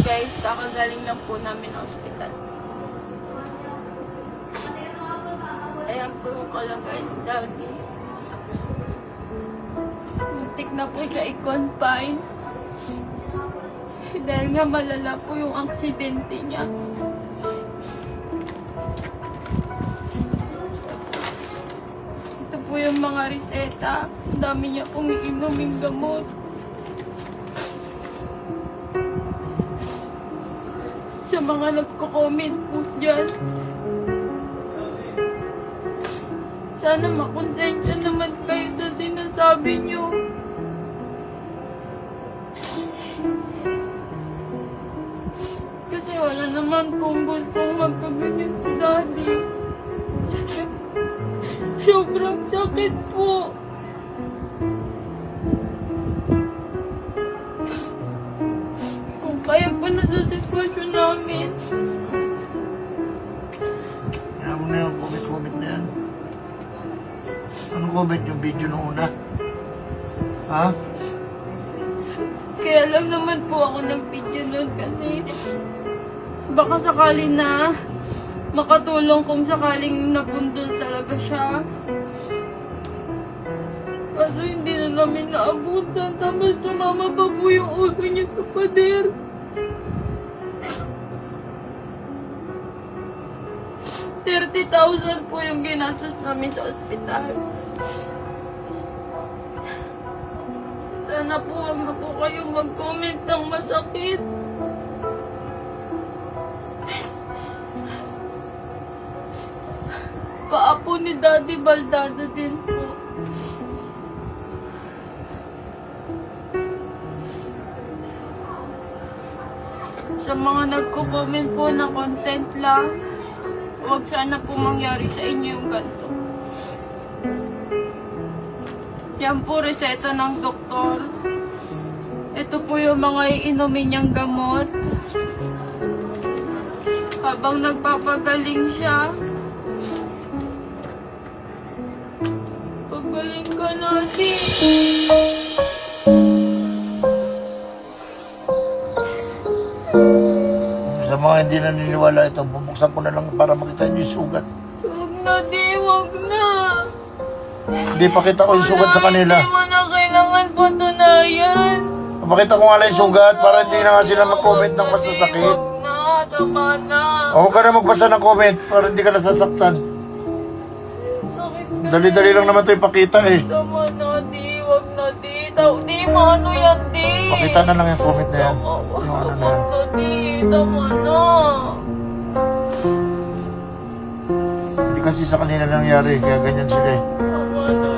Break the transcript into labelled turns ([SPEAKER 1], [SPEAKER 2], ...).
[SPEAKER 1] guys, kakagaling lang po namin ng ospital. Ayan po yung kalagayan ni Daddy. Muntik na po siya i-confine. Dahil nga malala po yung aksidente niya. Ito po yung mga reseta. Ang dami niya pong iinuming gamot. Sa mga nagko-comment po dyan. Sana makonsensya naman kayo sa sinasabi niyo. Kasi wala naman pong gustong magkaganyan si Daddy. Sobrang sakit po. Kung kaya po na sa sitwasyon namin.
[SPEAKER 2] Kaya mo na yung comment na yan. Anong comment yung video nung una? Ha?
[SPEAKER 1] Kaya lang naman po ako nag-video nun kasi baka sakali na makatulong kung sakaling napundol talaga siya. Kaso hindi na namin naabutan, tapos tumama pa po yung ulo niya sa pader. $30,000 po yung ginastos namin sa ospital. Sana po wag na po kayong mag-comment ng masakit. Paapo ni Daddy baldado din po. Sa mga nagko-comment po na content lang, huwag sana po mangyari sa inyo yung ganito. Yan po reseta ng doktor. Ito po yung mga iinumin niyang gamot. Habang nagpapagaling siya. Pagaling ka natin.
[SPEAKER 2] Sa mga hindi naniniwala ito, bubuksan ko na lang para makita niyo yung sugat.
[SPEAKER 1] Huwag na, di, huwag na.
[SPEAKER 2] Hindi, pakita ko yung sugat sa kanila.
[SPEAKER 1] Hindi mo na kailangan patunayan.
[SPEAKER 2] Pakita ko nga lang yung sugat para hindi na nga sila mag-comment ng masasakit.
[SPEAKER 1] Huwag na, tama na.
[SPEAKER 2] O huwag ka na magbasa ng comment para hindi ka nasasaktan.
[SPEAKER 1] Sakit na.
[SPEAKER 2] Dali-dali lang naman ito ipakita eh.
[SPEAKER 1] Tama na, di, huwag na, di. Di, maano yan, di.
[SPEAKER 2] Pakita na lang yung comment na yan. Yung ano na yan.
[SPEAKER 1] Huwag na, di. Tama na.
[SPEAKER 2] Hindi kasi sa kanila nangyari, kaya ganyan sila eh.
[SPEAKER 1] Tama na,